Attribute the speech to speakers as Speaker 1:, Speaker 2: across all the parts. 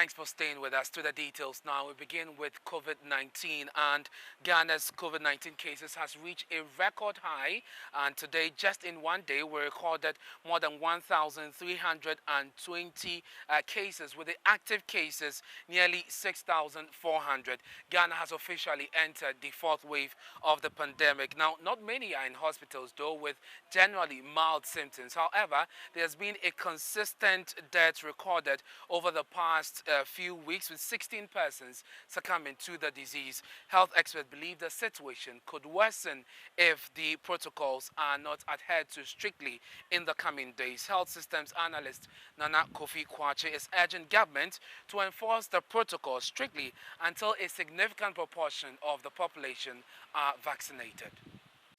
Speaker 1: Thanks for staying with us. To the details now. We begin with COVID-19, and Ghana's COVID-19 cases has reached a record high, and today, just in one day, we recorded more than 1,320 cases, with the active cases nearly 6,400. Ghana has officially entered the fourth wave of the pandemic. Now, not many are in hospitals, though, with generally mild symptoms. However, there's been a consistent death recorded over the past few weeks, with 16 persons succumbing to the disease. Health experts believe the situation could worsen if the protocols are not adhered to strictly in the coming days. Health systems analyst Nana Kofi Kwache is urging government to enforce the protocol strictly until a significant proportion of the population are vaccinated.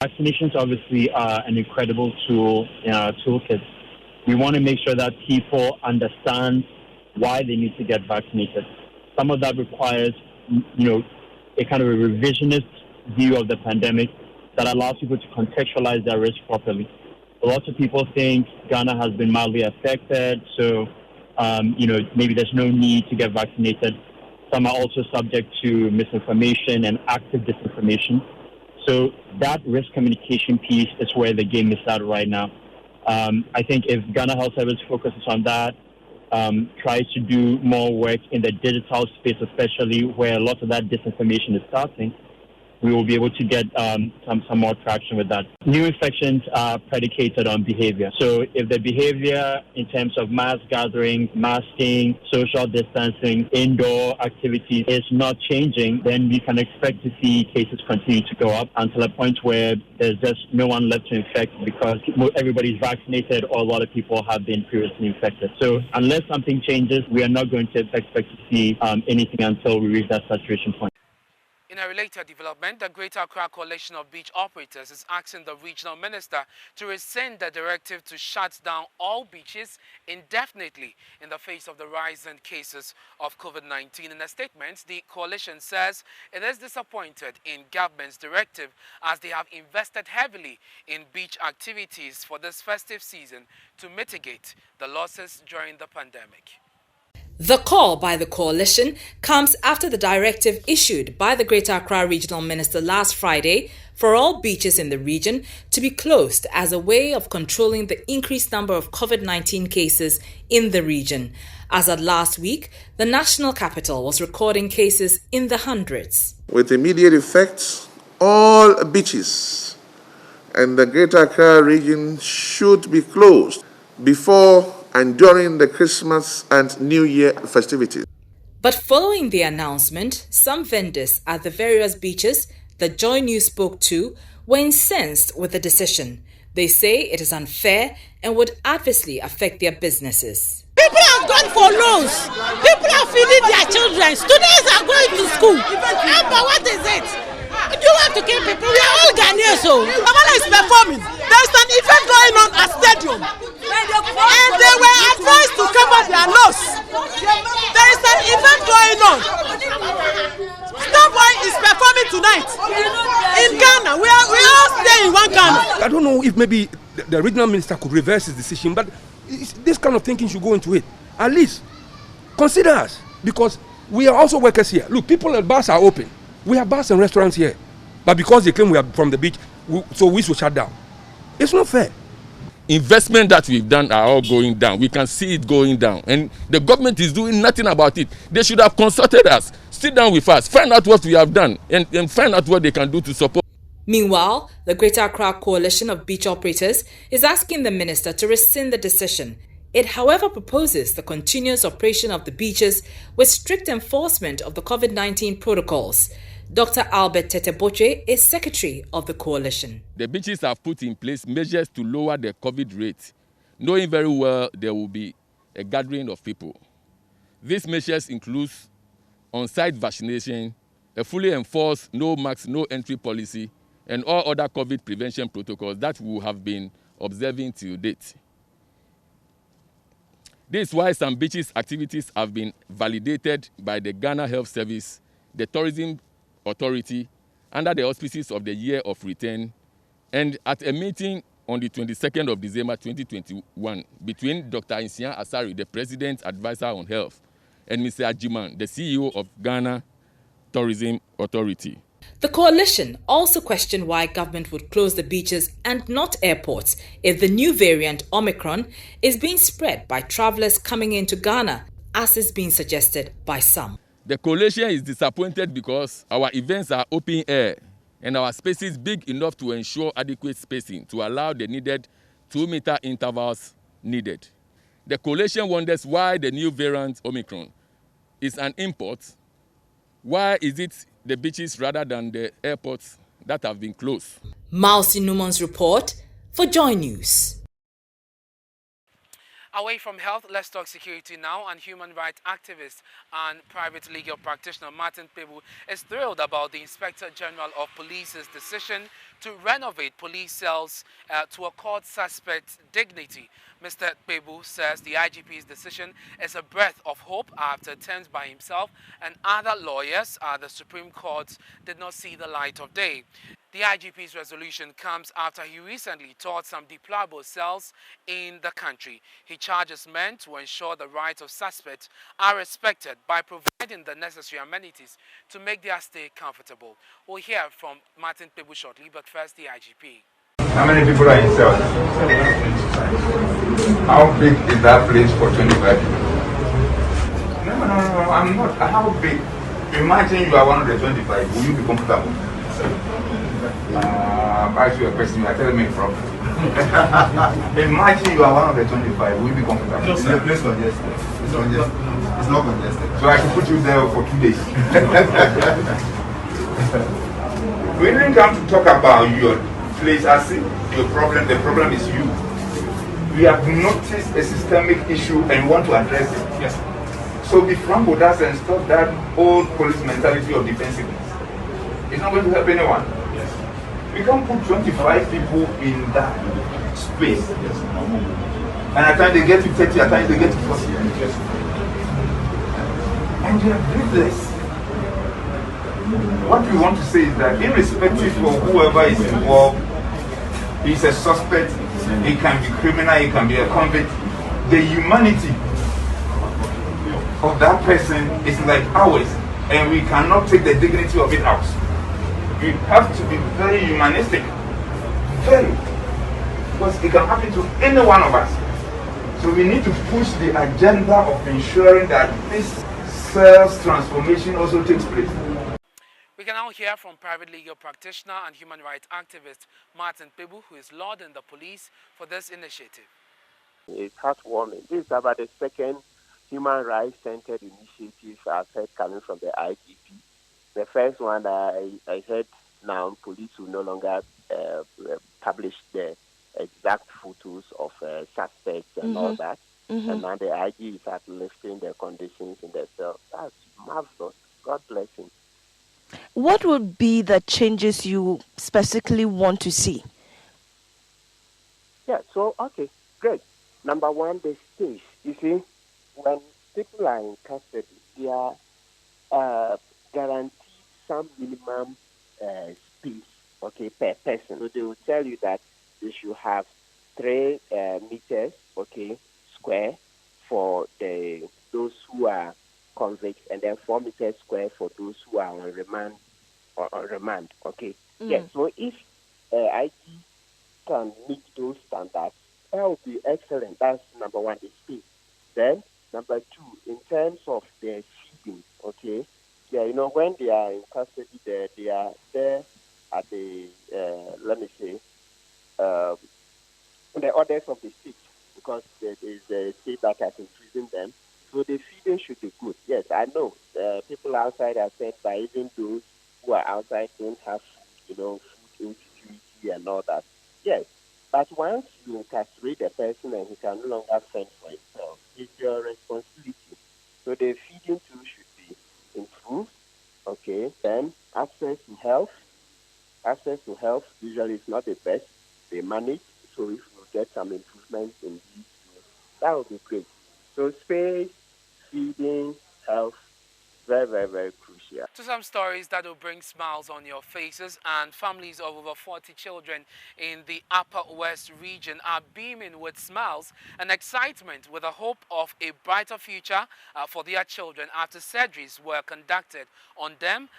Speaker 2: Vaccinations obviously are an incredible tool in our toolkit. We want to make sure that people understand why they need to get vaccinated. Some of that requires, a kind of a revisionist view of the pandemic that allows people to contextualize their risk properly. Lots of people think Ghana has been mildly affected, so, maybe there's no need to get vaccinated. Some are also subject to misinformation and active disinformation. So that risk communication piece is where the game is at right now. I think if Ghana Health Service focuses on that, tries to do more work in the digital space, especially where a lot of that disinformation is starting, we will be able to get some more traction with that. New infections are predicated on behavior. So if the behavior in terms of mass gatherings, masking, social distancing, indoor activities is not changing, then we can expect to see cases continue to go up until a point where there's just no one left to infect because everybody's vaccinated or a lot of people have been previously infected. So unless something changes, we are not going to expect to see anything until we reach that saturation point.
Speaker 1: In a related development, the Greater Accra Coalition of Beach Operators is asking the regional minister to rescind the directive to shut down all beaches indefinitely in the face of the rise in cases of COVID-19. In a statement, the coalition says it is disappointed in government's directive as they have invested heavily in beach activities for this festive season to mitigate the losses during the pandemic.
Speaker 3: The call by the coalition comes after the directive issued by the Greater Accra Regional Minister last Friday for all beaches in the region to be closed as a way of controlling the increased number of COVID-19 cases in the region. As of last week, the national capital was recording cases in the hundreds.
Speaker 4: With immediate effect, all beaches and the Greater Accra region should be closed before and during the Christmas and New Year festivities.
Speaker 3: But following the announcement, some vendors at the various beaches that Joy News spoke to were incensed with the decision. They say it is unfair and would adversely affect their businesses.
Speaker 5: People have gone for loans. People are feeding their children. Students are going to school. But what is it? You have to keep people. We are all Ghanaians. So Tamale is performing. There's an event going on at stadium. And they were advised to cover their loss. There is an event going on. Starboy is performing tonight in Ghana. We all stay in one Ghana.
Speaker 6: I don't know if maybe the regional minister could reverse his decision, but this kind of thinking should go into it. At least consider us, because we are also workers here. Look, people at bars are open. We have bars and restaurants here, but because they claim we are from the beach, so we should shut down. It's not fair.
Speaker 7: Investment that we've done are all going down. We can see it going down, and the government is doing nothing about it. They should have consulted us, sit down with us, find out what we have done, and find out what they can do to support.
Speaker 3: Meanwhile, the Greater Accra Coalition of Beach Operators is asking the minister to rescind the decision. It, however, proposes the continuous operation of the beaches with strict enforcement of the COVID-19 protocols. Dr. Albert Teteboche is secretary of the coalition.
Speaker 7: The beaches have put in place measures to lower the COVID rate, knowing very well there will be a gathering of people. These measures include on-site vaccination, a fully enforced no mask, no entry policy, and all other COVID prevention protocols that we have been observing till date. This is why some beaches activities have been validated by the Ghana Health Service, the Tourism Authority, under the auspices of the Year of Return, and at a meeting on the 22nd of December 2021 between Dr. Insian Asari, the President's Advisor on Health, and Mr. Ajiman, the CEO of Ghana Tourism Authority.
Speaker 3: The coalition also questioned why government would close the beaches and not airports if the new variant Omicron is being spread by travelers coming into Ghana, as is being suggested by some.
Speaker 7: The coalition is disappointed because our events are open air and our spaces big enough to ensure adequate spacing to allow the needed 2-meter intervals needed. The coalition wonders why the new variant Omicron is an import. Why is it the beaches rather than the airports that have been closed?
Speaker 3: Mausi Numan's report for Joy News.
Speaker 1: Away from health, let's talk security now. And human rights activist and private legal practitioner Martin Pebu is thrilled about the Inspector General of Police's decision to renovate police cells to accord suspects dignity. Mr. Pebu says the IGP's decision is a breath of hope after attempts by himself and other lawyers at the Supreme Court did not see the light of day. The IGP's resolution comes after he recently toured some deplorable cells in the country. He charges men to ensure the rights of suspects are respected by providing the necessary amenities to make their stay comfortable. We'll hear from Martin Pebu shortly, but first the IGP.
Speaker 8: How many people are in cells? How big is that place for 25 people? No, I'm not. How big? Imagine you are one of the 25. Will you be comfortable? Ask you a question, you are telling me from. Imagine you are one of the 25. Will you be comfortable?
Speaker 9: It's a place congested. It's not congested.
Speaker 8: So I should put you there for 2 days. We didn't come to talk about your place as if your problem. The problem is you. We have noticed a systemic issue and we want to address it.
Speaker 9: Yes.
Speaker 8: So be frank with us and stop that old police mentality of defensiveness. It's not going to help anyone.
Speaker 9: Yes.
Speaker 8: We can't put 25 people in that space.
Speaker 9: Yes.
Speaker 8: And at times they get to 30, at times they get to 40.
Speaker 9: Yes.
Speaker 8: And they are breathless. What we want to say is that irrespective of whoever is involved, he's a suspect, he can be criminal, he can be a convict, the humanity of that person is like ours, and we cannot take the dignity of it out. We have to be very humanistic, very, because it can happen to any one of us. So we need to push the agenda of ensuring that this cells transformation also takes place.
Speaker 1: We can now hear from private legal practitioner and human rights activist Martin Pebu, who is lauding the police for this initiative.
Speaker 10: It's heartwarming. This is about the second human rights-centered initiative I've heard coming from the IGP. The first one I heard now, police will no longer publish the exact photos of suspects and all that. And now the IG is uplifting the conditions in the cell. That's marvelous. God bless him.
Speaker 11: What would be the changes you specifically want to see?
Speaker 10: Yeah, so, okay, great. Number one, the space. You see, when people are in custody, they are guaranteed some minimum space, okay, per person. So they will tell you that they should have 3 meters, okay, square for those who are convicts, and then 4 meters square for those who are on remand, okay. Yeah, so if IT can meet those standards, that would be excellent. That's number one, the space. Then, number 2, in terms of their feeding, okay, yeah, you know, when they are in custody, they are there at the, let me say, the orders of the state, because there is a state that has imprisoned them. So the feeding should be good. Yes, I know people outside are said by even those who are outside don't have, you know, food insecurity and all that. Yes, but once you incarcerate a person and he can no longer fend for himself, it's your responsibility. So the feeding too should be improved. Okay, then access to health. Access to health usually is not the best. They manage. So if we get some improvements in these, that would be great. So space, feeding, health, very, very, very crucial.
Speaker 1: To some stories that will bring smiles on your faces, and families of over 40 children in the Upper West region are beaming with smiles and excitement with the hope of a brighter future for their children after surgeries were conducted on them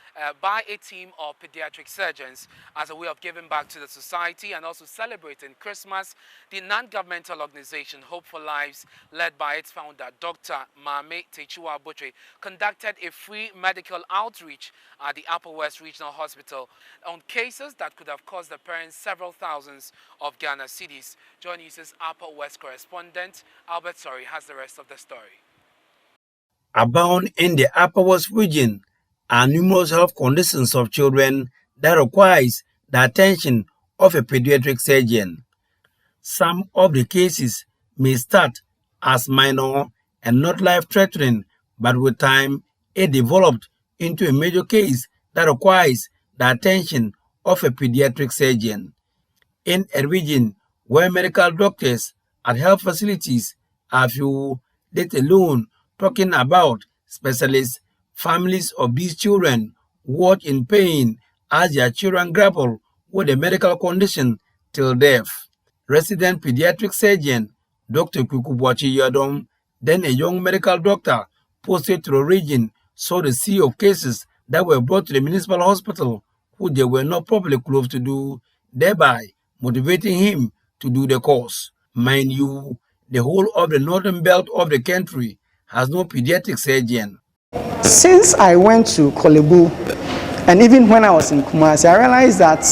Speaker 1: by a team of pediatric surgeons as a way of giving back to the society and also celebrating Christmas. The non-governmental organization Hope for Lives, led by its founder Dr. Mame Techua Butwe, conducted a free medical outreach at the Upper West Regional Hospital on cases that could have cost the parents several thousands of Ghana cedis. Joy News' Upper West correspondent Albert Sori has the rest of the story.
Speaker 12: Abound in the Upper West region are numerous health conditions of children that requires the attention of a pediatric surgeon. Some of the cases may start as minor and not life-threatening, but with time, it developed into a major case that requires the attention of a pediatric surgeon. In a region where medical doctors at health facilities are few, let alone talking about specialists, families of these children watch in pain as their children grapple with a medical condition till death. Resident pediatric surgeon Dr. Kukubuachi Yodom, then a young medical doctor posted to the region, saw the sea of cases that were brought to the municipal hospital who they were not properly clothed to do, thereby motivating him to do the course. Mind you, the whole of the northern belt of the country has no pediatric surgeon.
Speaker 13: Since I went to Pwalugu, and even when I was in Kumasi, I realized that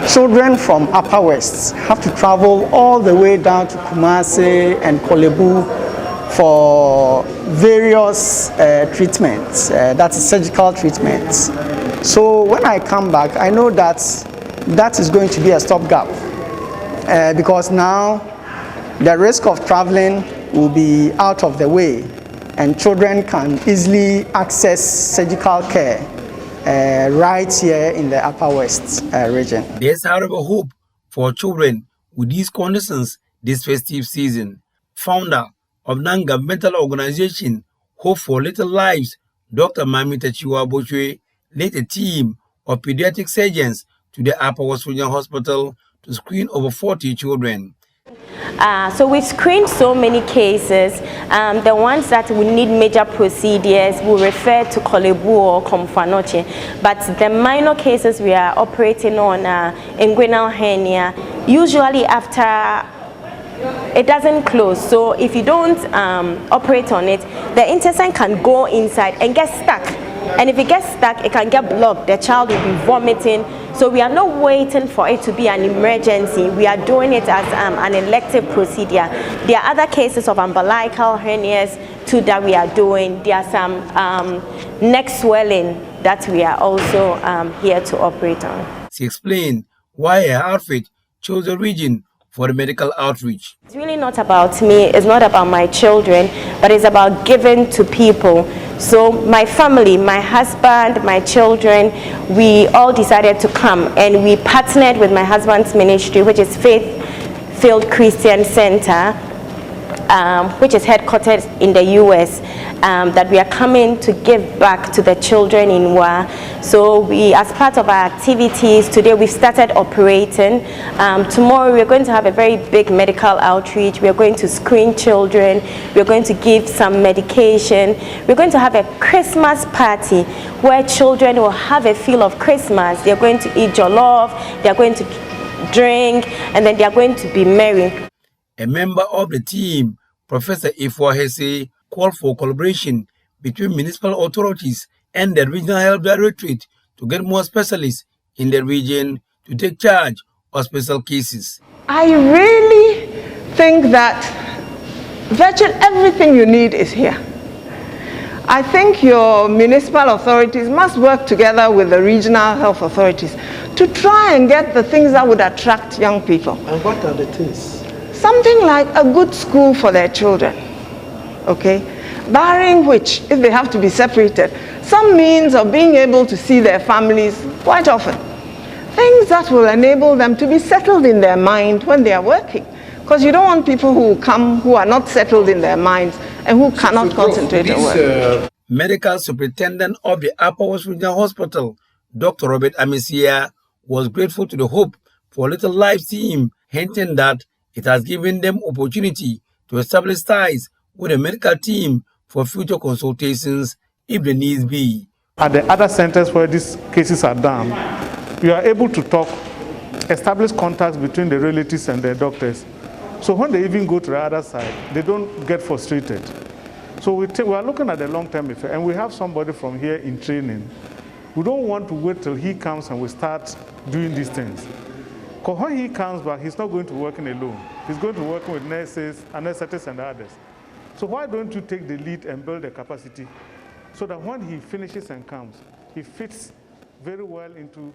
Speaker 13: children from Upper West have to travel all the way down to Kumasi and Pwalugu for various treatments, that's surgical treatments. So when I come back, I know that that is going to be a stopgap because now the risk of traveling will be out of the way and children can easily access surgical care right here in the Upper West region.
Speaker 12: There's however hope for children with these conditions this festive season. Founder of non-governmental organization Hope for Little Lives, Dr. Mame Techua Butwe, led a team of pediatric surgeons to the Upper West Regional Hospital to screen over 40 children.
Speaker 14: So we screened so many cases. The ones that will need major procedures will refer to Pwalugu or Komfanoche. But the minor cases we are operating on inguinal hernia, usually after it doesn't close. So if you don't operate on it, the intestine can go inside and get stuck. And if it gets stuck, it can get blocked. The child will be vomiting. So we are not waiting for it to be an emergency. We are doing it as an elective procedure. There are other cases of umbilical hernias too that we are doing. There are some neck swelling that we are also here to operate on.
Speaker 12: She explained why her outfit chose the region for the medical outreach.
Speaker 14: It's really not about me, it's not about my children, but it's about giving to people. So my family, my husband, my children, we all decided to come and we partnered with my husband's ministry, which is Faith-Filled Christian Center, which is headquartered in the US, that we are coming to give back to the children in Wa. So we, as part of our activities, today we've started operating. Tomorrow we're going to have a very big medical outreach. We're going to screen children. We're going to give some medication. We're going to have a Christmas party where children will have a feel of Christmas. They're going to eat jollof, they're going to drink, and then they're going to be merry.
Speaker 12: A member of the team, Professor Ifwa Hesse, called for collaboration between municipal authorities and the Regional Health Directorate to get more specialists in the region to take charge of special cases.
Speaker 15: I really think that virtually everything you need is here. I think your municipal authorities must work together with the regional health authorities to try and get the things that would attract young people.
Speaker 16: And what are the things?
Speaker 15: Something like a good school for their children, okay? Barring which, if they have to be separated, some means of being able to see their families quite often. Things that will enable them to be settled in their mind when they are working. Because you don't want people who come who are not settled in their minds and who cannot concentrate on work.
Speaker 12: Medical Superintendent of the Upper West Regional Hospital, Dr. Robert Amesia, was grateful to the Hope for Little Life team, hinting that it has given them opportunity to establish ties with the medical team for future consultations if the needs be.
Speaker 16: At the other centers where these cases are done, we are able to talk, establish contacts between the relatives and the doctors. So when they even go to the other side, they don't get frustrated. So we are looking at the long-term effect, and we have somebody from here in training. We don't want to wait till he comes and we start doing these things. Because when he comes back, he's not going to work alone. He's going to work with nurses, anesthetists, and others. So why don't you take the lead and build the capacity so that when he finishes and comes, he fits very well into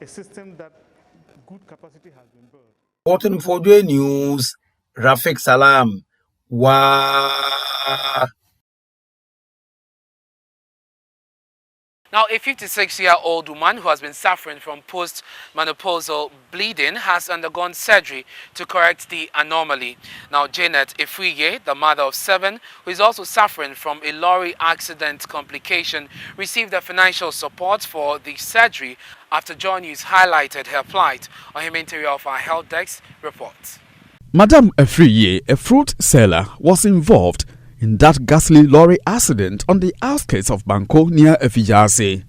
Speaker 16: a system that good capacity has been built.
Speaker 12: Reporting for the news, Rafik Salam. Wow.
Speaker 1: Now, a 56-year-old woman who has been suffering from post-menopausal bleeding has undergone surgery to correct the anomaly. Now, Janet Efriye, the mother of 7, who is also suffering from a lorry accident complication, received the financial support for the surgery after Joy News highlighted her plight. Ohimenteri of our health desk reports.
Speaker 17: Madame Efriye, a fruit seller, was involved in that ghastly lorry accident on the outskirts of Banko near Efijase.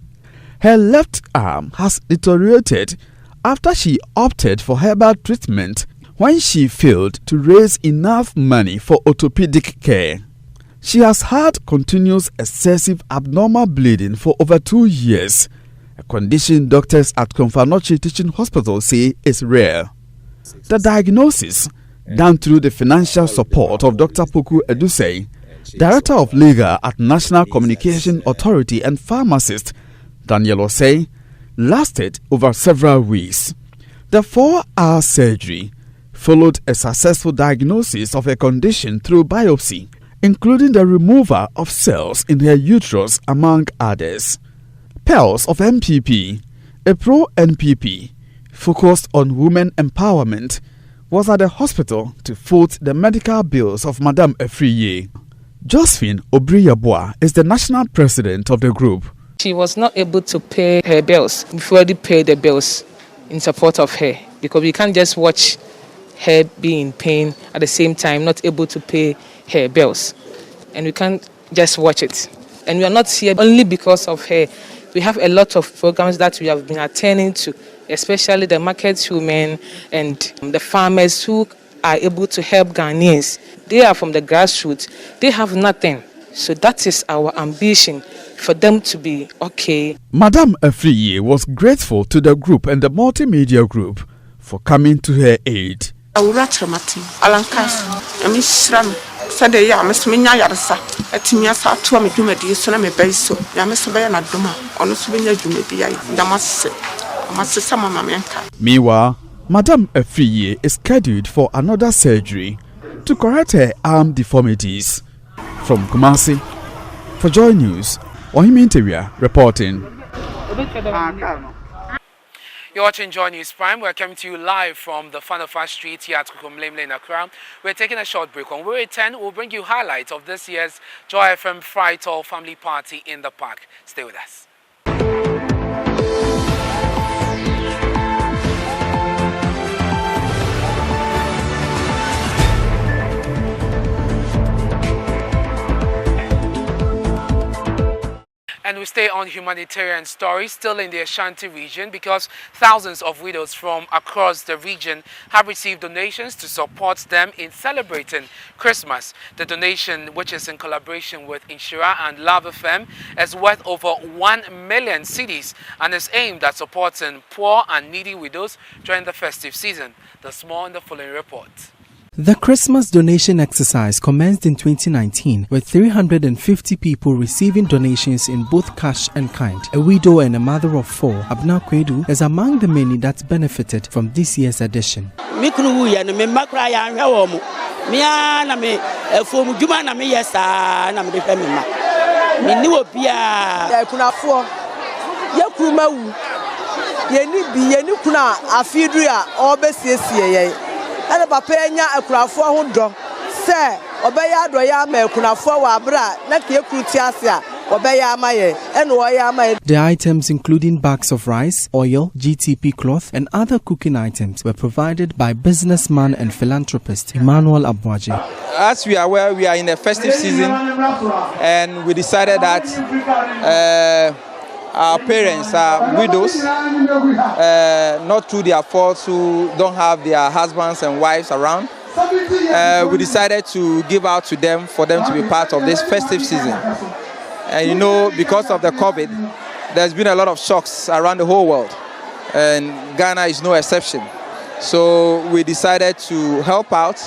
Speaker 17: Her left arm has deteriorated after she opted for herbal treatment when she failed to raise enough money for orthopedic care. She has had continuous excessive abnormal bleeding for over 2 years, a condition doctors at Komfanochi Teaching Hospital say is rare. The diagnosis, done through the financial support of Dr. Poku Edusei, Director of Legal at National Communication Authority, and pharmacist Daniel Osei, lasted over several weeks. The 4-hour surgery followed a successful diagnosis of a condition through biopsy, including the removal of cells in her uterus, among others. Pearls of MPP, a pro-NPP focused on women empowerment, was at the hospital to foot the medical bills of Madame Efriye. Josephine Obriyabwa is the national president of the group.
Speaker 18: She was not able to pay her bills. We've already paid the bills in support of her because we can't just watch her be in pain at the same time not able to pay her bills. And we can't just watch it. And we are not here only because of her. We have a lot of programs that we have been attending to, especially the market women and the farmers who are able to help Ghanaians. They are from the grassroots. They have nothing. So that is our ambition, for them to be okay.
Speaker 17: Madame Efriye was grateful to the group and the multimedia group for coming to her aid. Meanwhile, Madame Efriye is scheduled for another surgery to correct her arm deformities. From Kumasi, for Joy News, Ohimenteri reporting.
Speaker 1: You're watching Joy News Prime. We're coming to you live from the Fanofa Street here at Kukumlemle in Accra. We're taking a short break. When we return, we'll bring you highlights of this year's Joy FM Fright All Family Party in the Park. Stay with us. And we stay on humanitarian stories, still in the Ashanti region, because thousands of widows from across the region have received donations to support them in celebrating Christmas. The donation, which is in collaboration with Inshira and Love FM, is worth over 1 million cedis and is aimed at supporting poor and needy widows during the festive season. There's more in the following report.
Speaker 19: The Christmas donation exercise commenced in 2019 with 350 people receiving donations in both cash and kind. A widow and a mother of 4, Abna Kwedu, is among the many that benefited from this year's edition.
Speaker 20: And papa nya akurafo ho do se obeya do ya ma akurafo wa bra na ke kruti ase a
Speaker 19: The items, including bags of rice, oil, GTP cloth, and other cooking items, were provided by businessman and philanthropist Emmanuel Abwaje.
Speaker 20: As we are aware, we are in the festive season, and we decided that our parents are widows, not through their faults, who don't have their husbands and wives around. We decided to give out to them for them to be part of this festive season. And you know, because of the COVID, there's been a lot of shocks around the whole world, and Ghana is no exception. So we decided to help out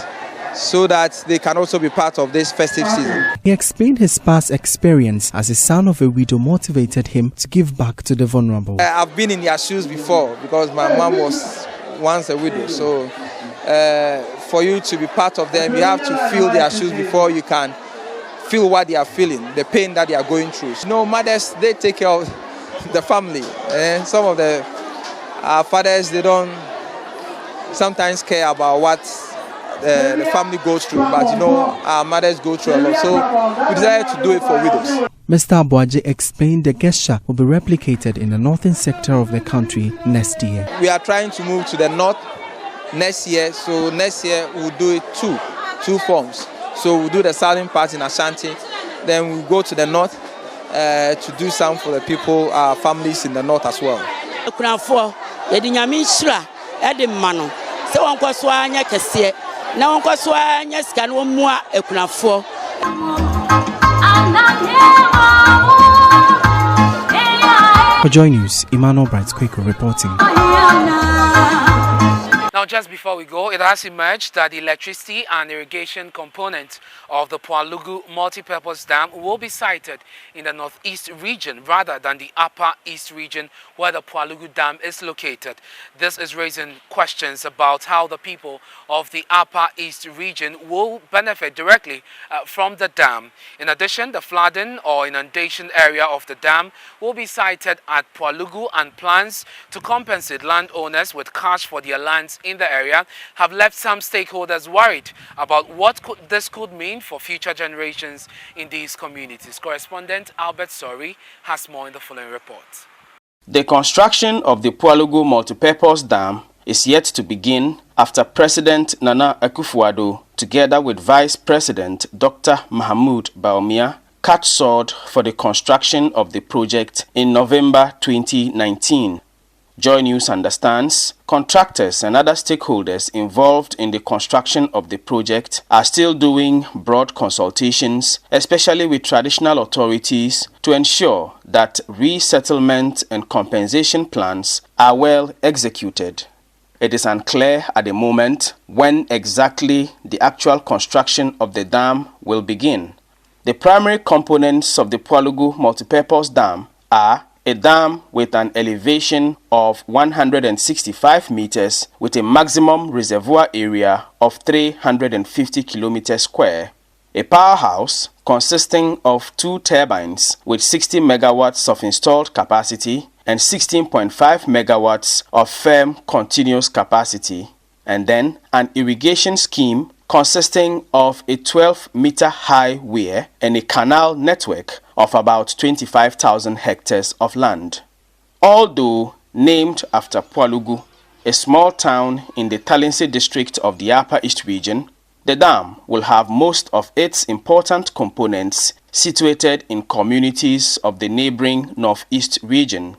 Speaker 20: so that they can also be part of this festive season.
Speaker 19: He explained his past experience as a son of a widow motivated him to give back to the vulnerable.
Speaker 20: I've been in their shoes before because my mom was once a widow. So for you to be part of them, you have to feel their shoes before you can feel what they are feeling, the pain that they are going through. You know, mothers, they take care of the family. Some of the fathers, they don't sometimes care about what the family goes through, but you know, our mothers go through a lot. So we decided to do it for widows.
Speaker 19: Mr. Abwaje explained the gesture will be replicated in the northern sector of the country next year.
Speaker 20: We are trying to move to the north next year, so next year we'll do it two forms. So we'll do the southern part in Ashanti, then we'll go to the north to do some for the people, our families in the north as well.
Speaker 19: For Joy News, Emmanuel Bright-Kweko reporting.
Speaker 1: Now, just before we go, it has emerged that the electricity and irrigation component of the Pwalugu multi-purpose dam will be sited in the northeast region rather than the upper east region where the Pwalugu dam is located. This is raising questions about how the people of the upper east region will benefit directly from the dam. In addition, the flooding or inundation area of the dam will be sited at Pwalugu, and plans to compensate landowners with cash for their lands in the area have left some stakeholders worried about what this could mean for future generations in these communities. Correspondent Albert Sori has more in the following report.
Speaker 21: The construction of the Pwalugu multipurpose dam is yet to begin after President Nana Akufo-Addo, together with Vice President Dr. Mahamudu Bawumia, cut sword for the construction of the project in November 2019. Joy News understands contractors and other stakeholders involved in the construction of the project are still doing broad consultations, especially with traditional authorities, to ensure that resettlement and compensation plans are well executed. It is unclear at the moment when exactly the actual construction of the dam will begin. The primary components of the Pwalugu multipurpose dam are a dam with an elevation of 165 meters with a maximum reservoir area of 350 kilometers square, a powerhouse consisting of 2 turbines with 60 megawatts of installed capacity and 16.5 megawatts of firm continuous capacity, and then an irrigation scheme consisting of a 12-meter high weir and a canal network of about 25,000 hectares of land. Although named after Pwalugu, a small town in the Talensi district of the Upper East region, the dam will have most of its important components situated in communities of the neighboring Northeast region.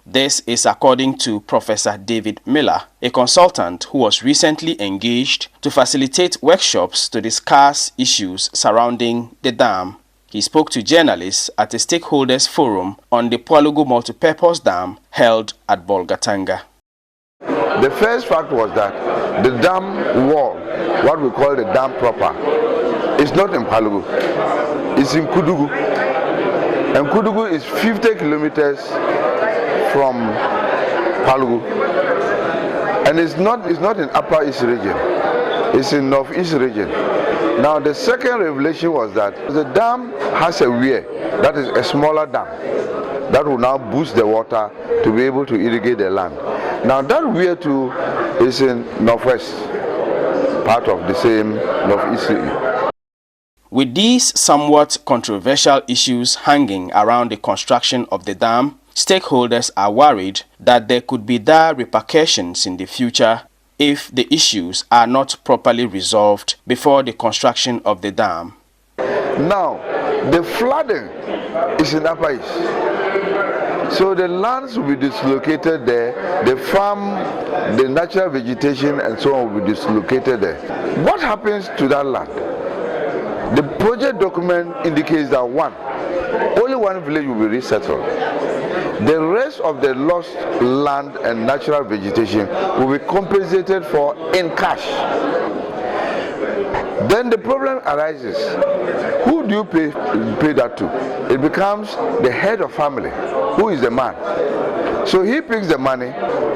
Speaker 21: This is according to Professor David Miller, a consultant who was recently engaged to facilitate workshops to discuss issues surrounding the dam. He spoke to journalists at a stakeholders forum on the Pwalugu multipurpose dam held at Bolgatanga.
Speaker 22: The first fact was that the dam wall, what we call the dam proper, is not in Pwalugu. It's in Kudugu. And Kudugu is 50 kilometers from Pwalugu. And it's not in Upper East region. It's in Northeast region. Now the second revelation was that the dam has a weir, that is a smaller dam, that will now boost the water to be able to irrigate the land. Now that weir too is in northwest, part of the same Northeast region.
Speaker 21: With these somewhat controversial issues hanging around the construction of the dam, stakeholders are worried that there could be dire repercussions in the future if the issues are not properly resolved before the construction of the dam.
Speaker 22: Now, the flooding is in Upper East. So the lands will be dislocated there, the farm, the natural vegetation and so on will be dislocated there. What happens to that land? The project document indicates that only one village will be resettled. The rest of the lost land and natural vegetation will be compensated for in cash. Then the problem arises. Who do you pay that to? It becomes the head of family, who is the man. So he picks the money,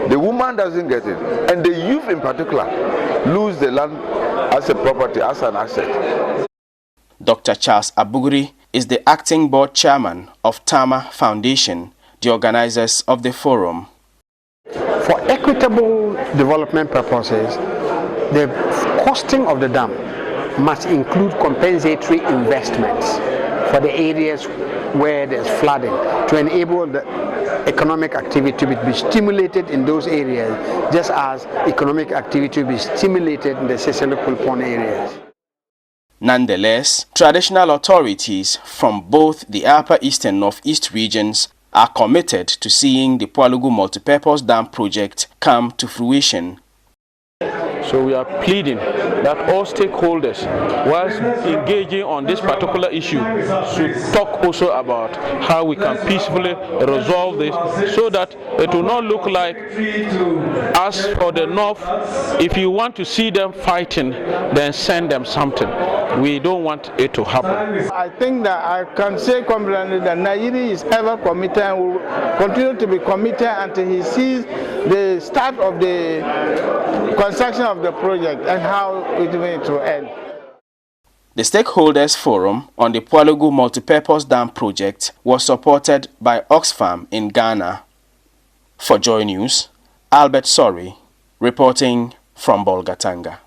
Speaker 22: the woman doesn't get it, and the youth in particular lose the land as a property, as an asset.
Speaker 21: Dr. Charles Abuguri is the acting board chairman of Tama Foundation, the organizers of the forum.
Speaker 2: For equitable development purposes, the costing of the dam must include compensatory investments for the areas where there's flooding to enable the economic activity to be stimulated in those areas, just as economic activity will be stimulated in the Sesele-Kulpon areas.
Speaker 21: Nonetheless, traditional authorities from both the Upper East and Northeast regions are committed to seeing the Pwalugu multipurpose dam project come to fruition.
Speaker 4: So we are pleading that all stakeholders, whilst engaging on this particular issue, should talk also about how we can peacefully resolve this so that it will not look like, as for the North, if you want to see them fighting, then send them something. We don't want it to happen.
Speaker 23: I think that I can say confidently that Nairi is ever committed and will continue to be committed until he sees the start of the construction of the project and how it will end.
Speaker 21: The Stakeholders Forum on the Pwalugu Multipurpose Dam project was supported by Oxfam in Ghana. For Joy News, Albert Sori, reporting from Bolgatanga.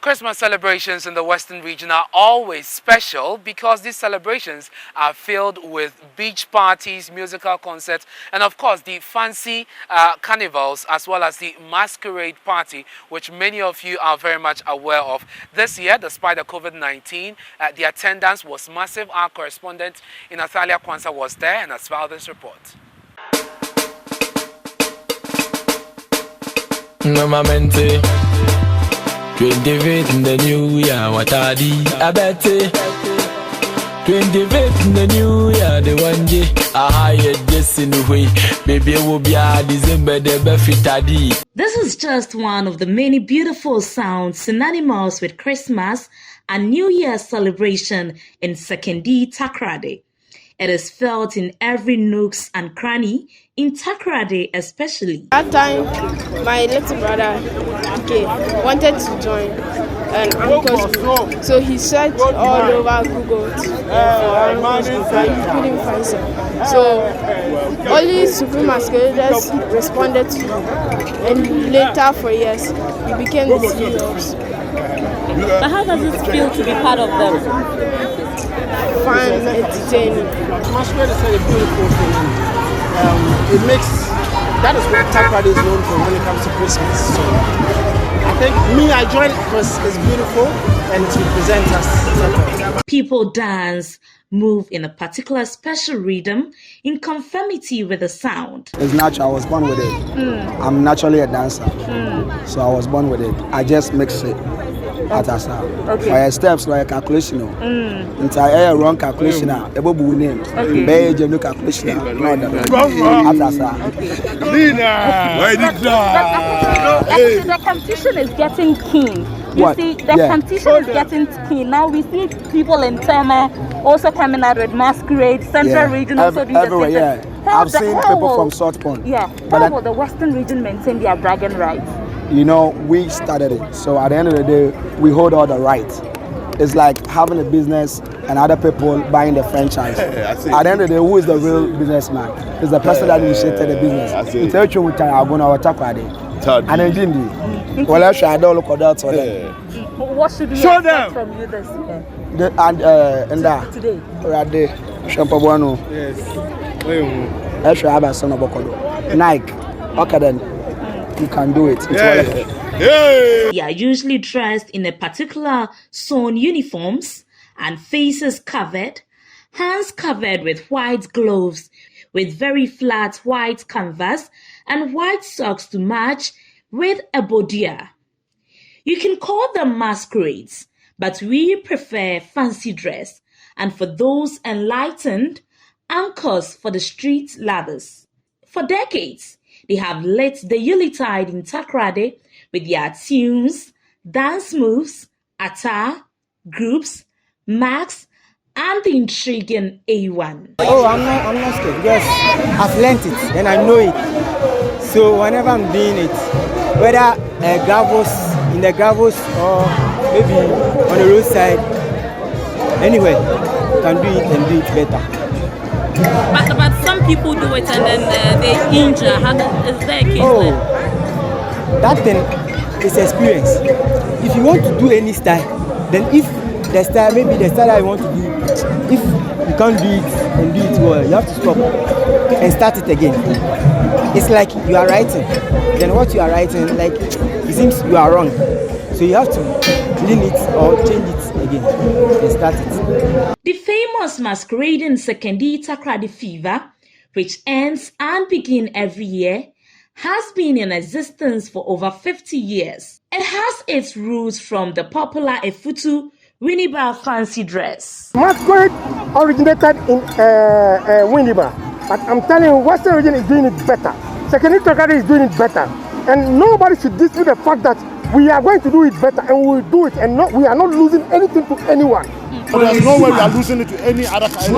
Speaker 1: Christmas celebrations in the Western region are always special because these celebrations are filled with beach parties, musical concerts, and of course the fancy carnivals as well as the masquerade party, which many of you are very much aware of. This year, despite the COVID-19, the attendance was massive. Our correspondent in Athalia Kwanzaa was there and has filed this report.
Speaker 24: Normalmente 28 in the new year, what I did, I bet 28 in the new year, the one day I hired just in the way, baby, it will be a December, the Befitadi.
Speaker 3: This is just one of the many beautiful sounds synonymous with Christmas and New Year's celebration in Sekondi, Takoradi. It is felt in every nooks and cranny, in Takoradi especially.
Speaker 25: That time, my little brother wanted to join an uncle's group. So he searched all over Google but he couldn't find some. So only Supreme Masquerades responded to him. And later for years, we became the CEOs.
Speaker 3: But how does it feel to be part of them?
Speaker 25: Fun, entertaining.
Speaker 26: Masquerade is a beautiful thing. It makes, that is what Takoradi is known for when it comes to Christmas. So I think I joined it because it's beautiful and it represents us.
Speaker 3: People dance, move in a particular special rhythm in conformity with the sound.
Speaker 27: It's natural, I was born with it. I'm naturally a dancer, so I was born with it. I just mix it. Okay. My steps like calculation. It's a wrong calculation. About name. Beige calculation.
Speaker 28: The competition is getting keen. You see, the competition is getting keen. Now we see people in Tama also coming out with masquerade. Central region also doing
Speaker 27: everywhere,
Speaker 28: the same.
Speaker 27: I've seen people from South Pond.
Speaker 28: Yeah. How will the Western region maintain their bragging rights?
Speaker 27: You know, we started it. So at the end of the day, we hold all the rights. It's like having a business and other people buying the franchise. At the end of the day, who is the real businessman? It's the person that initiated the business. It's actually with Takoradi. And then Well, I should look at that for them.
Speaker 28: What should we
Speaker 23: Show
Speaker 28: expect
Speaker 23: them.
Speaker 28: from you this year?
Speaker 27: Today.
Speaker 23: Yes.
Speaker 27: I should have a son of Nike. Okay then. You can do it.
Speaker 28: They are usually dressed in a particular sewn uniforms and faces covered, hands covered with white gloves with very flat white canvas and white socks to match with a bodier. You can call them masquerades, but we prefer fancy dress, and for those enlightened, anchors for the street ladders. For decades, they have lit the Yuletide in Takoradi with their tunes, dance moves, attire, groups, marks, and the intriguing A1.
Speaker 5: Oh, I'm not scared. Yes, I've learnt it and I know it. So whenever I'm doing it, whether in the gravels or maybe on the roadside, anywhere, can do it and do it better.
Speaker 28: But some people do it and then they injure. Is there a case?
Speaker 5: Oh, that thing is experience. If you want to do any style, then if the style, maybe the style I want to do, if you can't do it and do it well, you have to stop and start it again. It's like you are writing. Then what you are writing, like it seems you are wrong. So you have to clean it or change it again and start it.
Speaker 28: The famous masquerading Sekendi Takoradi fever, which ends and begins every year, has been in existence for over 50 years. It has its roots from the popular Efutu Winneba fancy dress.
Speaker 6: Masquerade originated in Winneba, but I'm telling you, Western region is doing it better. Sekendi Takoradi is doing it better. And nobody should dispute the fact that we are going to do it better and we will do it, and we are not losing anything to anyone.
Speaker 16: So there's no way we are losing it to any other system.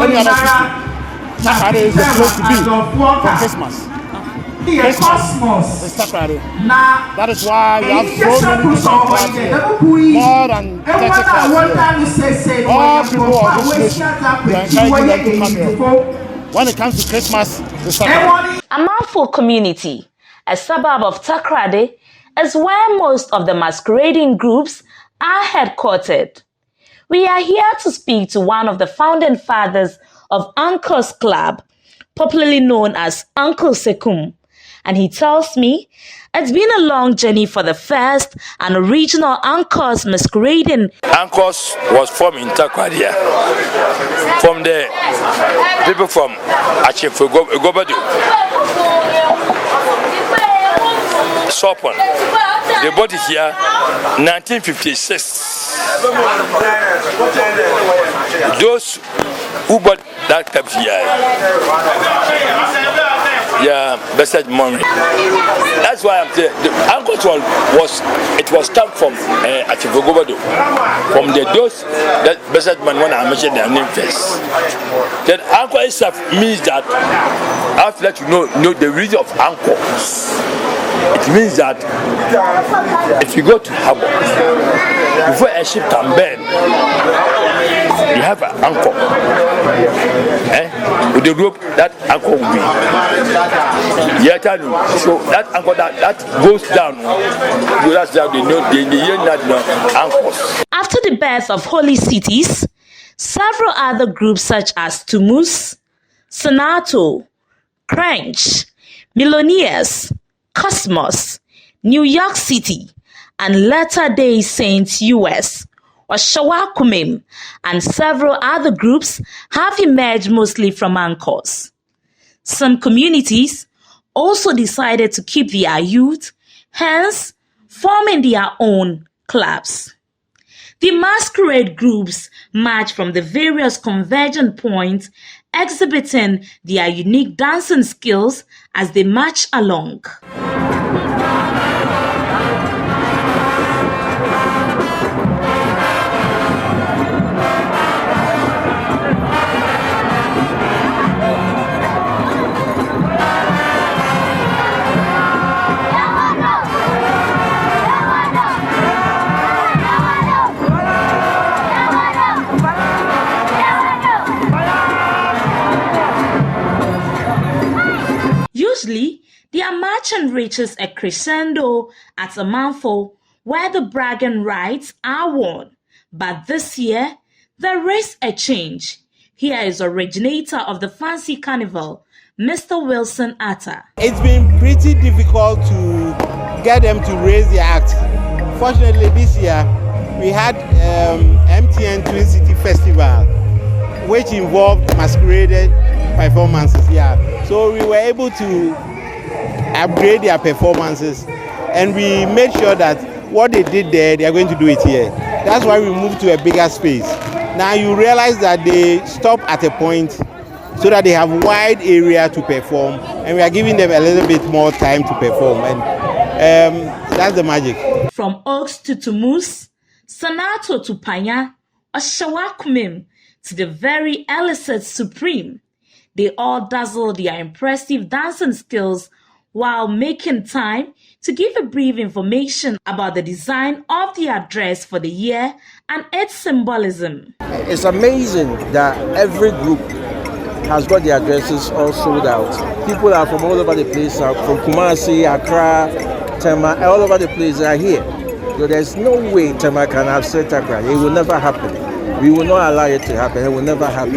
Speaker 16: Takoradi is the place to be for Christmas. Christmas is Takoradi. That is why we have so many different clubs here. More than 30 clubs here. All people of this nation, we are encouraging them to come here. When it comes to Christmas, it's Takoradi.
Speaker 28: Amanfo community, a suburb of Takoradi, is where most of the masquerading groups are headquartered. We are here to speak to one of the founding fathers of Uncle's Club, popularly known as Uncle Sekum, and he tells me it's been a long journey for the first and original Uncle's masquerading.
Speaker 7: Uncle's was formed in Takoradi from the people from Achefugobadu. Sopon. They bought it here 1956. Those who bought that club here, best money. That's why I'm saying the Uncle's one was stamped from Achefugobadu. From those that best man when I mentioned their name first. Then Uncle itself means that after that you know the reason of uncles. It means that if you go to harbor, before a ship can burn, you have an anchor. With the rope, that anchor will be. So that anchor that goes down, that's how they know anchors.
Speaker 28: After the birth of holy cities, several other groups such as Tumus, Senato, Crunch, Millionaires, Cosmos, New York City, and Latter-day Saints US, Oshawakumim, and several other groups have emerged mostly from anchors. Some communities also decided to keep their youth, hence forming their own clubs. The masquerade groups march from the various convergent points, exhibiting their unique dancing skills as they march along. Usually, their march reaches a crescendo at Amanfo where the bragging rights are won. But this year, there is a change. Here is originator of the Fancy Carnival, Mr. Wilson Atta.
Speaker 23: It's been pretty difficult to get them to raise their act. Fortunately, this year, we had MTN Twin City Festival, which involved masquerade performances. So we were able to upgrade their performances, and we made sure that what they did there, they are going to do it here. That's why we moved to a bigger space. Now you realize that they stop at a point so that they have wide area to perform, and we are giving them a little bit more time to perform, and that's the magic.
Speaker 28: From Oaks to Tumus, Sanato to Panya, Oshawakumim to the very Elicit Supreme, they all dazzle their impressive dancing skills while making time to give a brief information about the design of the address for the year and its symbolism.
Speaker 27: It's amazing that every group has got their addresses all sold out. People are from all over the place, from Kumasi, Accra, Tema, all over the place are here. So there's no way Tema can upset Accra. It will never happen. We will not allow it to happen. It will never happen.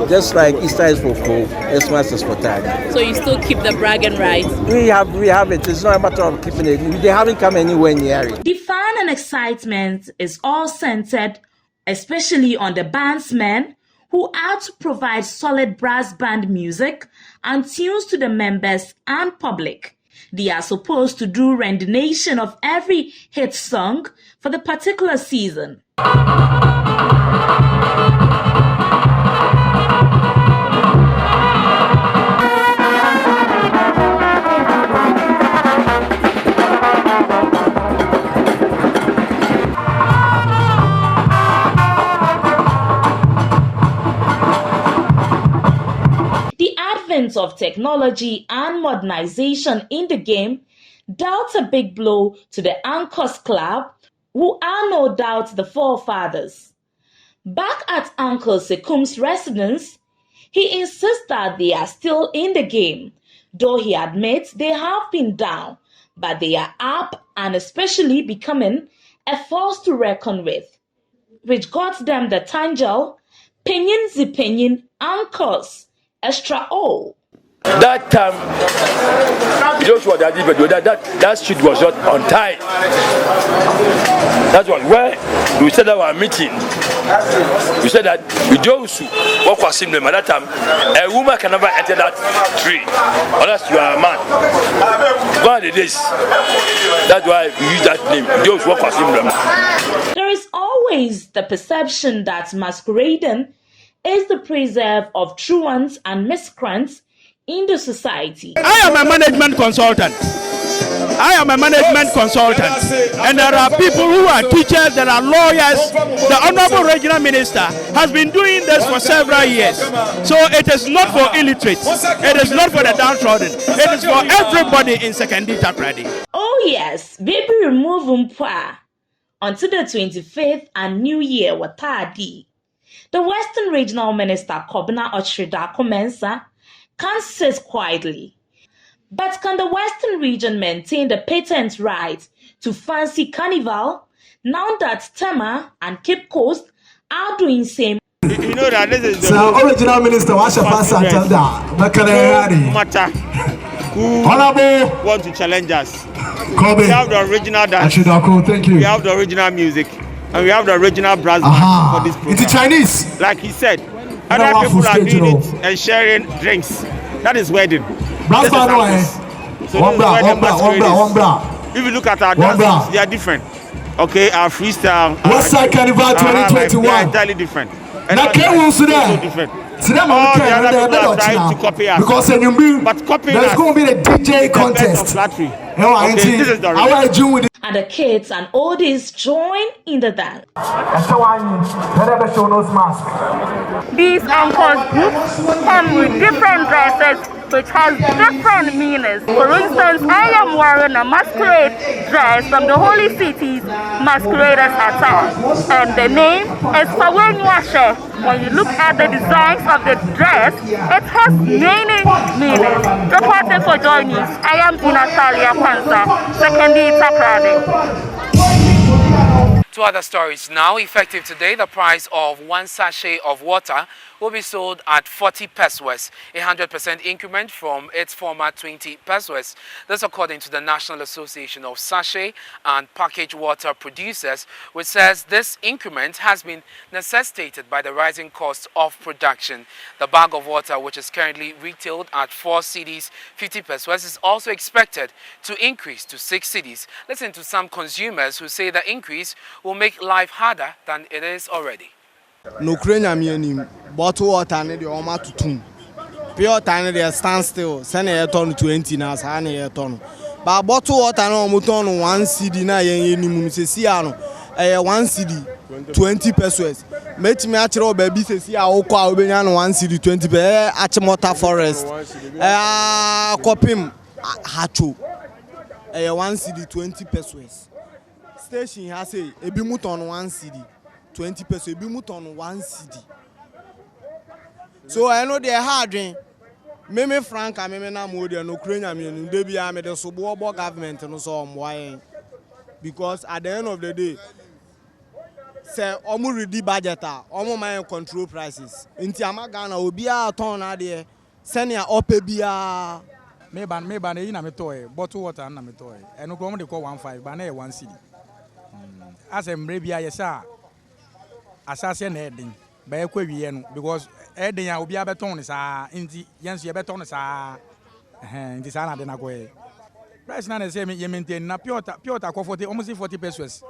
Speaker 27: Just like Easter is for Ko, Christmas is for Tag.
Speaker 28: So you still keep the bragging rights?
Speaker 27: We have it. It's not a matter of keeping it. They haven't come anywhere near it.
Speaker 28: The fun and excitement is all centered, especially on the bandsmen, who are to provide solid brass band music and tunes to the members and public. They are supposed to do rendition of every hit song for the particular season. Of technology and modernization in the game dealt a big blow to the Anchors Club, who are no doubt the forefathers. Back at Uncle Sekum's residence, he insists that they are still in the game, though he admits they have been down, but they are up and especially becoming a force to reckon with, which got them the Tanjal, Pinyin Zipinyin, Anchors, Extra O.
Speaker 7: That time, Joshua that street was not untied. That's why when we said our meeting, we said that with those what was him at that time, a woman can never enter that tree unless you are a man. One of the days, that's why we use that name. Those what was him.
Speaker 28: There is always the perception that masquerading is the preserve of truants and miscreants in the society.
Speaker 8: I am a management consultant. And there are people who are teachers, there are lawyers. The Honorable Regional Minister has been doing this for several years. So it is not for illiterates. It is not for the downtrodden. It is for everybody in Sekendi Takrady.
Speaker 28: Oh yes, baby remove Mpwa until the 25th and New Year Watadi. The Western Regional Minister Kobina Ochrida Komensa can sit quietly. But can the Western region maintain the patent right to Fancy Carnival now that Tema and Cape Coast are doing same?
Speaker 23: You know that this is the
Speaker 9: original minister. What's your pass and tell that?
Speaker 23: matter who want to challenge us. We have the original dance.
Speaker 9: Thank you.
Speaker 23: We have the original music, and we have the original brass band for this program.
Speaker 9: It's Chinese.
Speaker 23: Like he said, other people are doing it and sharing drinks. That is wedding.
Speaker 9: Brass band,
Speaker 23: so one bra. If you look at our dances, they are different. Okay, our freestyle.
Speaker 9: Westside Carnival 2021.
Speaker 23: They are entirely different. And
Speaker 9: now, can we see that?
Speaker 23: Different.
Speaker 9: See them all the other people are trying to copy us. Because but there's going to be a DJ contest.
Speaker 23: Okay,
Speaker 9: this is the
Speaker 28: and the kids and oldies join in the dance.
Speaker 25: These Anchors groups come with different dresses which has different meanings. For instance, I am wearing a masquerade dress from the Holy City's masqueraders attire. And the name is Pwalugu. When you look at the designs of the dress, it has many meanings. Reporting for Joy News, I am Natalia Panza, Sekendi Takrady.
Speaker 1: To other stories now, effective today, the price of one sachet of water will be sold at 40 pesos, a 100% increment from its former 20 pesos. This according to the National Association of Sachet and Packaged Water Producers, which says this increment has been necessitated by the rising cost of production. The bag of water, which is currently retailed at 4 cedis 50 pesos, is also expected to increase to 6 cedis. Listen to some consumers who say the increase will make life harder than it is already.
Speaker 10: No Ukrainian bottle water and the Oma to tune. Pure tiny they stand still, send a ton 20 nas, honey a ton. But bottle water no muton 1 CD na yen munisiano, 1 CD 20 pesos. Met me at your baby says, yeah, Oka 1 CD 20 pesos, Achimota Forest. Copim Hacho 1 CD 20 pesos. Station has a bimut on 1 CD. 20 pesos, be put on 1 CD. So I know they're hard. Meme Frank, I mean, I'm more than Ukrainian, they be a the suburban government and so on. Why? Because at the end of the day, say, almost ready budget, almost my control prices. In Tiamagana, will be a ton out there, send your OPBA.
Speaker 11: Maybe in a toy, bottle water and a toy, and no go on the call 1.5, but 1 CD. As a maybe I saw. Assassin heading by a query because heading I will be a beton is in the Yancy beton is in the Sana de Nagoe. Price none is saying you maintain a pure 40 almost 40 pesos.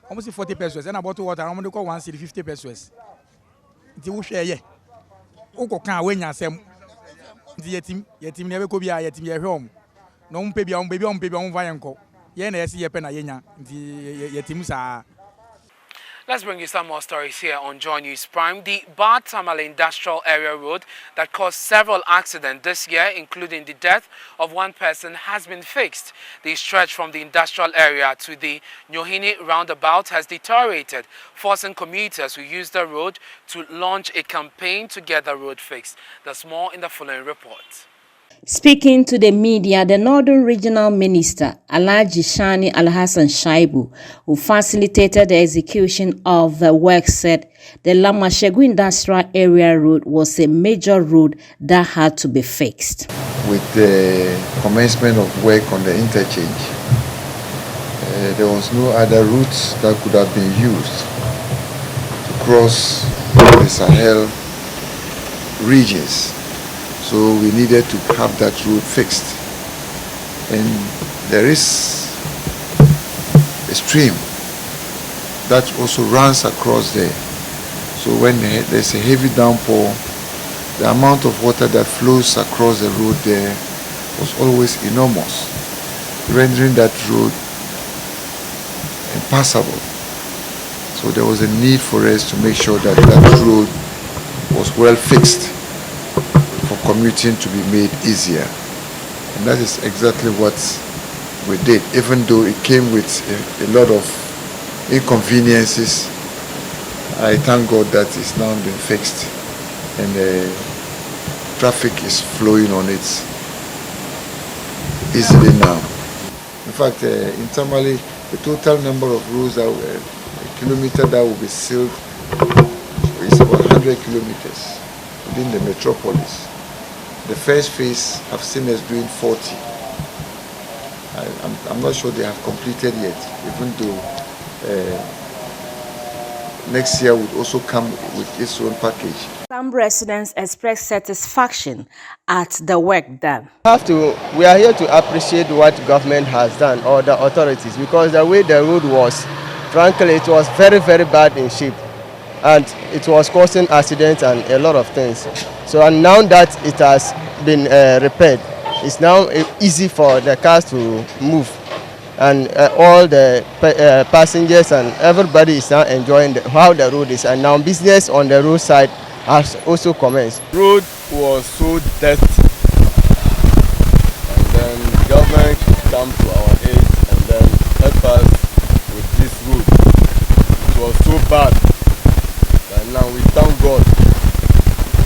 Speaker 11: Almost 40 pesos and about water I'm going to call 1 city 50 pesos. The wish ye. Oko can't win yourself. The team never could be a team at home. No baby on Vianco. Yen see a pena yena. The teams are.
Speaker 1: Let's bring you some more stories here on Joy News Prime. The Tamale Industrial Area Road that caused several accidents this year, including the death of 1 person, has been fixed. The stretch from the industrial area to the Nyohini roundabout has deteriorated, forcing commuters who use the road to launch a campaign to get the road fixed. There's more in the following report.
Speaker 28: Speaking to the media, the Northern Regional Minister, Alhaji Shani Alhassan Shaibu, who facilitated the execution of the work, said the Lamashegu Industrial Area Road was a major road that had to be fixed.
Speaker 12: With the commencement of work on the interchange, there was no other routes that could have been used to cross the Sahel regions. So we needed to have that road fixed. And there is a stream that also runs across there. So when there's a heavy downpour, the amount of water that flows across the road there was always enormous, rendering that road impassable. So there was a need for us to make sure that that road was well fixed for commuting to be made easier. And that is exactly what we did, even though it came with a lot of inconveniences. I thank God that it's now been fixed and traffic is flowing on it easily now. In fact, in Tamale, the total number of roads that a kilometer that will be sealed is about 100 kilometers within the metropolis. The first phase, I've seen us doing 40. I'm not sure they have completed yet, even though next year would also come with its own package.
Speaker 28: Some residents express satisfaction at the work done.
Speaker 10: We are here to appreciate what government has done, or the authorities, because the way the road was, frankly, it was very, very bad in shape. And it was causing accidents and a lot of things. So and now that it has been repaired, it's now easy for the cars to move. And all the passengers and everybody is now enjoying how the road is. And now business on the roadside has also commenced. Road was so dirty. And then government should come to our aid and then help us with this road. It was so bad. And now we thank God.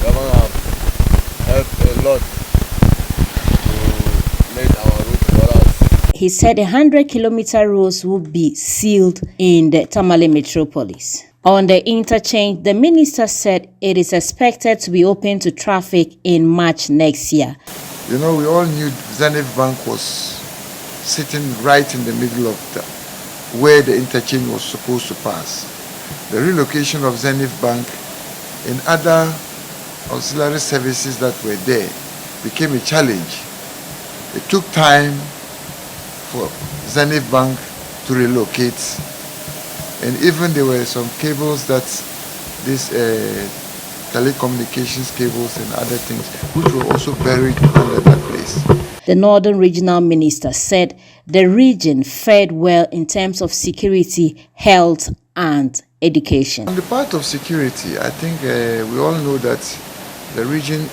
Speaker 10: Government have helped a lot to make our road for us.
Speaker 13: he said 100-kilometer roads will be sealed in the Tamale metropolis. On the interchange, the minister said it is expected to be open to traffic in March next year.
Speaker 12: You know, we all knew Zenith Bank was sitting right in the middle of where the interchange was supposed to pass. The relocation of Zenith Bank and other auxiliary services that were there became a challenge. It took time for Zenith Bank to relocate, and even there were some cables that these telecommunications cables and other things which were also buried under that place.
Speaker 13: The Northern Regional Minister said the region fared well in terms of security, health and education.
Speaker 12: On the part of security, I think we all know that the region,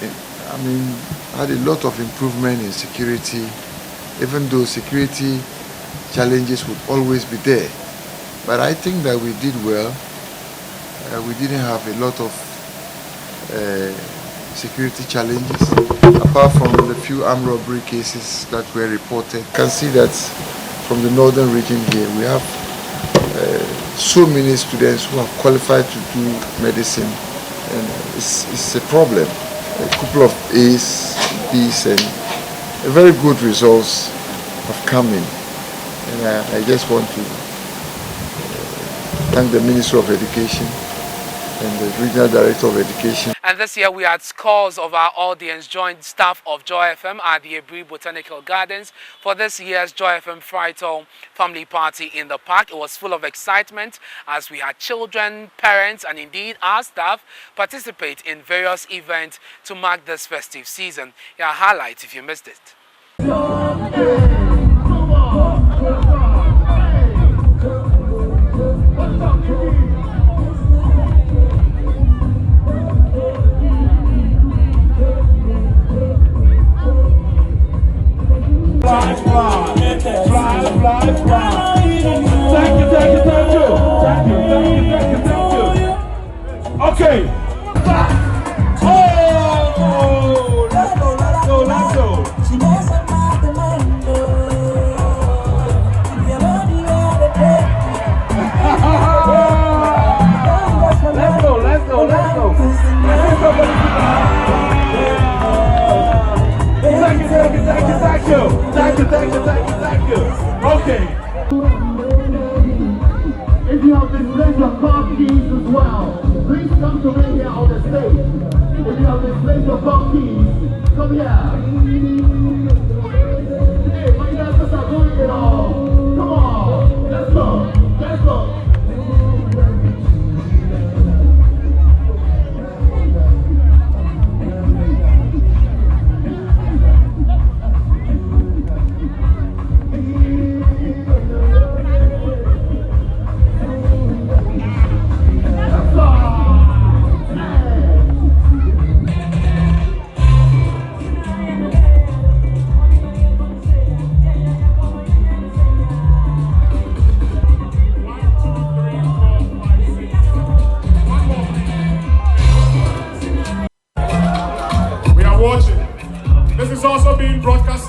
Speaker 12: had a lot of improvement in security, even though security challenges would always be there. But I think that we did well. We didn't have a lot of security challenges, apart from the few armed robbery cases that were reported. You can see that from the northern region here, we have so many students who are qualified to do medicine, and it's a problem. A couple of A's, B's, and very good results have come in. And I just want to thank the Minister of Education and the Regional Director of Education.
Speaker 1: And this year we had scores of our audience join staff of Joy FM at the Ebri Botanical Gardens for this year's Joy FM Friday Family Party in the park. It was full of excitement as we had children, parents and indeed our staff participate in various events to mark this festive season. Here are highlights if you missed it.
Speaker 14: Okay. Oh, let's go. Thank you. Okay. If you have misplaced your car keys as well, please come to me here on the stage. If you have misplaced your car keys, come here. Hey, my dancers are doing it all. Come on, let's go.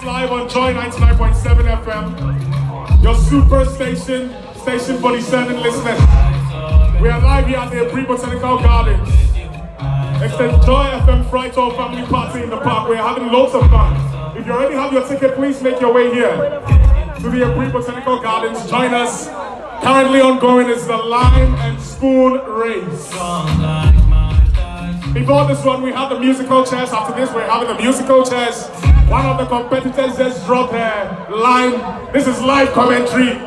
Speaker 14: Live on Joy 99.7 FM, your super station, Station 47 listeners. We are live here at the Ebri Botanical Gardens. It's the Joy FM Friday Family Party in the park. We're having loads of fun. If you already have your ticket, please make your way here to the Ebri Botanical Gardens. Join us. Currently ongoing is the lime and spoon race. Before this one, we have the musical chairs. After this, we're having the musical chairs. One of the competitors just dropped her line. This is live commentary.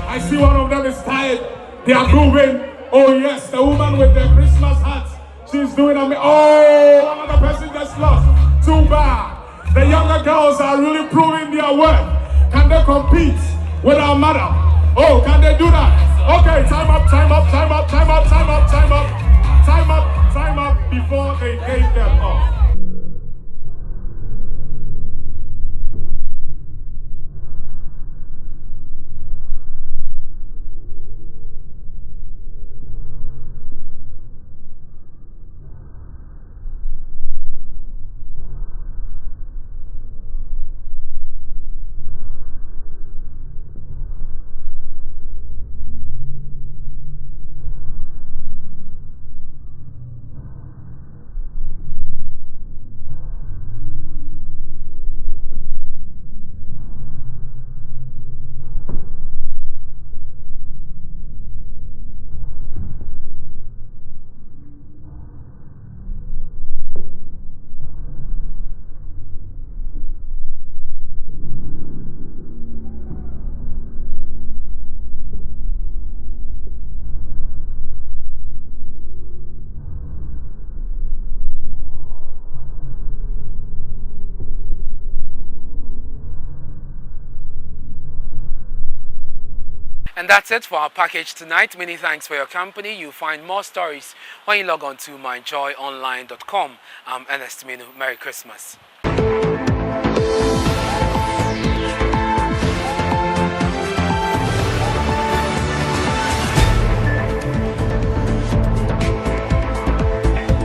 Speaker 14: I see one of them is tired. They are moving. Oh yes, the woman with the Christmas hat. She's doing a... Oh, one of the person just lost. Too bad. The younger girls are really proving their worth. Can they compete with our mother? Oh, can they do that? Okay, time up before they gave them off.
Speaker 1: And that's it for our package tonight. Many thanks for your company. You'll find more stories when you log on to myjoyonline.com. I'm Ernest Minu. Merry Christmas.